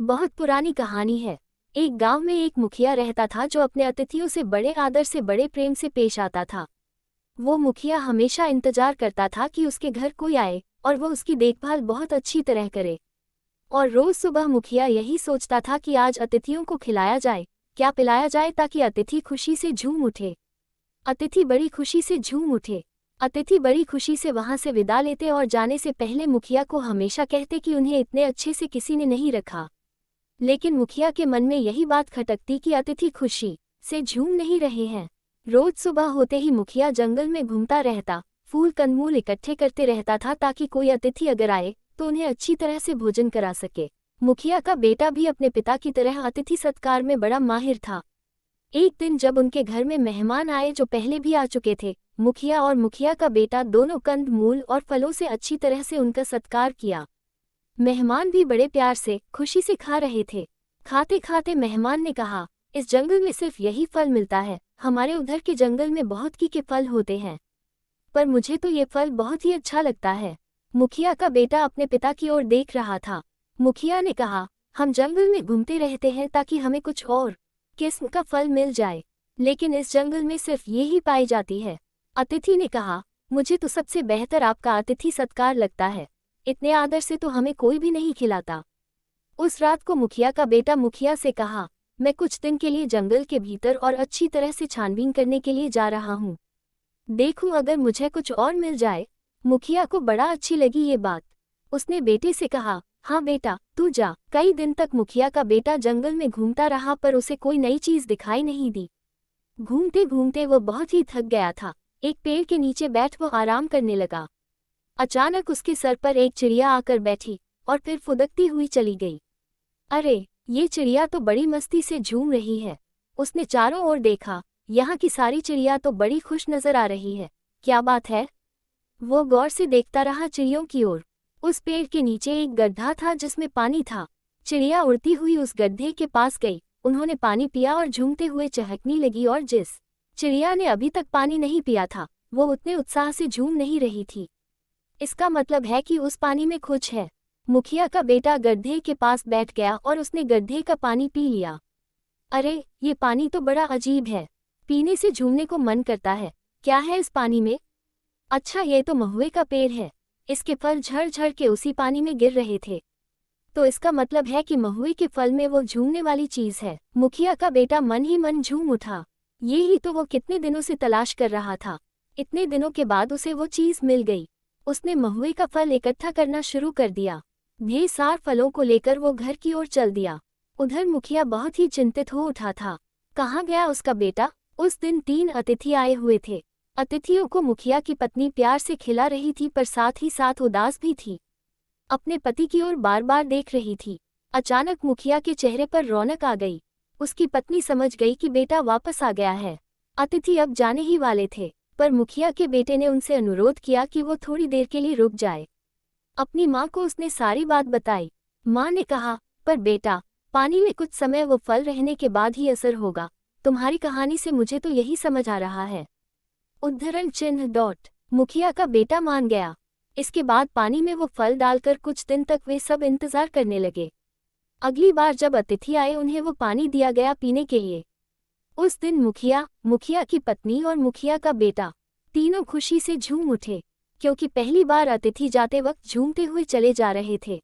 बहुत पुरानी कहानी है। एक गांव में एक मुखिया रहता था जो अपने अतिथियों से बड़े आदर से बड़े प्रेम से पेश आता था। वो मुखिया हमेशा इंतजार करता था कि उसके घर कोई आए और वो उसकी देखभाल बहुत अच्छी तरह करे। और रोज सुबह मुखिया यही सोचता था कि आज अतिथियों को खिलाया जाए, क्या पिलाया जाए ताकि अतिथि खुशी से झूम उठे। अतिथि बड़ी खुशी से झूम उठे। अतिथि बड़ी खुशी से वहां से विदा लेते और जाने से पहले मुखिया को हमेशा कहते कि उन्हें इतने अच्छे से किसी ने नहीं रखा। लेकिन मुखिया के मन में यही बात खटकती कि अतिथि खुशी से झूम नहीं रहे हैं। रोज सुबह होते ही मुखिया जंगल में घूमता रहता, फूल कंदमूल इकट्ठे करते रहता था ताकि कोई अतिथि अगर आए तो उन्हें अच्छी तरह से भोजन करा सके। मुखिया का बेटा भी अपने पिता की तरह अतिथि सत्कार में बड़ा माहिर था। एक दिन जब उनके घर में मेहमान आए जो पहले भी आ चुके थे, मुखिया और मुखिया का बेटा दोनों कंद मूल और फलों से अच्छी तरह से उनका सत्कार किया। मेहमान भी बड़े प्यार से खुशी से खा रहे थे। खाते खाते मेहमान ने कहा, इस जंगल में सिर्फ यही फल मिलता है, हमारे उधर के जंगल में बहुत की के फल होते हैं, पर मुझे तो ये फल बहुत ही अच्छा लगता है। मुखिया का बेटा अपने पिता की ओर देख रहा था। मुखिया ने कहा, हम जंगल में घूमते रहते हैं ताकि हमें कुछ और किस्म का फल मिल जाए, लेकिन इस जंगल में सिर्फ ये ही पाई जाती है। अतिथि ने कहा, मुझे तो सबसे बेहतर आपका अतिथि सत्कार लगता है, इतने आदर से तो हमें कोई भी नहीं खिलाता। उस रात को मुखिया का बेटा मुखिया से कहा, मैं कुछ दिन के लिए जंगल के भीतर और अच्छी तरह से छानबीन करने के लिए जा रहा हूँ, देखूं अगर मुझे कुछ और मिल जाए। मुखिया को बड़ा अच्छी लगी ये बात। उसने बेटे से कहा, हाँ बेटा तू जा। कई दिन तक मुखिया का बेटा जंगल में घूमता रहा पर उसे कोई नई चीज दिखाई नहीं दी। घूमते घूमते वो बहुत ही थक गया था। एक पेड़ के नीचे बैठ वो आराम करने लगा। अचानक उसके सर पर एक चिड़िया आकर बैठी और फिर फुदकती हुई चली गई। अरे, ये चिड़िया तो बड़ी मस्ती से झूम रही है। उसने चारों ओर देखा, यहाँ की सारी चिड़िया तो बड़ी खुश नजर आ रही है, क्या बात है। वो गौर से देखता रहा चिड़ियों की ओर। उस पेड़ के नीचे एक गड्ढा था जिसमें पानी था। चिड़िया उड़ती हुई उस गड्ढे के पास गई, उन्होंने पानी पिया और झूमते हुए चहकने लगी। और जिस चिड़िया ने अभी तक पानी नहीं पिया था, वो उतने उत्साह से झूम नहीं रही थी। इसका मतलब है कि उस पानी में कुछ है। मुखिया का बेटा गड्ढे के पास बैठ गया और उसने गड्ढे का पानी पी लिया। अरे, ये पानी तो बड़ा अजीब है, पीने से झूमने को मन करता है। क्या है इस पानी में? अच्छा, ये तो महुए का पेड़ है, इसके फल झड़ झड़ के उसी पानी में गिर रहे थे, तो इसका मतलब है कि महुए के फल में वो झूमने वाली चीज है। मुखिया का बेटा मन ही मन झूम उठा। ये ही तो वो कितने दिनों से तलाश कर रहा था। इतने दिनों के बाद उसे वो चीज मिल गई। उसने महुए का फल इकट्ठा करना शुरू कर दिया। ढेर सारे फलों को लेकर वो घर की ओर चल दिया। उधर मुखिया बहुत ही चिंतित हो उठा था। कहाँ गया उसका बेटा? उस दिन 3 अतिथि आए हुए थे। अतिथियों को मुखिया की पत्नी प्यार से खिला रही थी पर साथ ही साथ उदास भी थी। अपने पति की ओर बार बार देख रही थी। अचानक मुखिया के चेहरे पर रौनक आ गई। उसकी पत्नी समझ गई कि बेटा वापस आ गया है। अतिथि अब जाने ही वाले थे, पर मुखिया के बेटे ने उनसे अनुरोध किया कि वो थोड़ी देर के लिए रुक जाए। अपनी माँ को उसने सारी बात बताई। माँ ने कहा, पर बेटा, पानी में कुछ समय वो फल रहने के बाद ही असर होगा। तुम्हारी कहानी से मुझे तो यही समझ आ रहा है। उद्धरण चिन्ह डॉट। मुखिया का बेटा मान गया। इसके बाद पानी में वो फल डालकर कुछ दिन तक वे सब इंतजार करने लगे। अगली बार जब अतिथि आए उन्हें वो पानी दिया गया पीने के लिए। उस दिन मुखिया, मुखिया की पत्नी और मुखिया का बेटा तीनों खुशी से झूम उठे, क्योंकि पहली बार अतिथि जाते वक्त झूमते हुए चले जा रहे थे।